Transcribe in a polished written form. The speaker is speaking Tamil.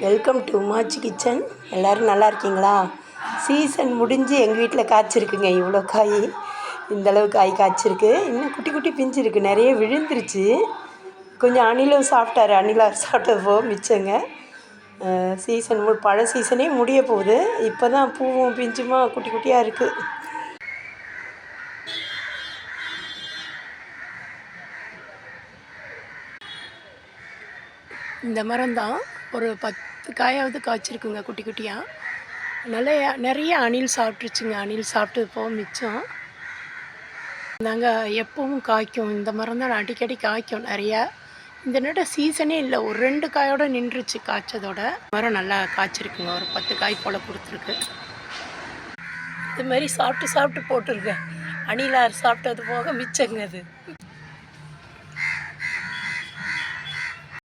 Welcome to மாச்சி kitchen. எல்லோரும் நல்லா இருக்கீங்களா? சீசன் முடிஞ்சு எங்கள் வீட்டில் காய்ச்சிருக்குங்க. இவ்வளோ காய், இந்தளவு காய் காய்ச்சிருக்கு. இன்னும் குட்டி குட்டி பிஞ்சு இருக்குது, நிறைய விழுந்துருச்சு. கொஞ்சம் அணிலும் சாப்பிட்டாரு, அணிலார் சாப்பிட்டது போக மிச்சங்க. சீசன் பழ சீசனே முடிய போகுது. இப்போ தான் பூவும் பிஞ்சுமா குட்டி குட்டியாக இருக்குது. இந்த மரம் தான் ஒரு 10 காயாவது காய்ச்சிருக்குங்க, குட்டி குட்டியாக. நிறைய அணில் சாப்பிட்ருச்சுங்க. அணில் சாப்பிட்டு போக மிச்சம். நாங்கள் எப்பவும் காய்க்கும், இந்த மரம் தான் அடிக்கடி காய்க்கும் நிறையா. இந்த நட சீசனே இல்லை, ஒரு 2 காயோடு நின்றுச்சு காய்ச்சதோட. மரம் நல்லா காய்ச்சிருக்குங்க, ஒரு 10 காய் போல் கொடுத்துருக்கு. இது மாதிரி சாப்பிட்டு போட்டிருக்கேன். அணிலார் சாப்பிட்டது போக மிச்சங்க அது.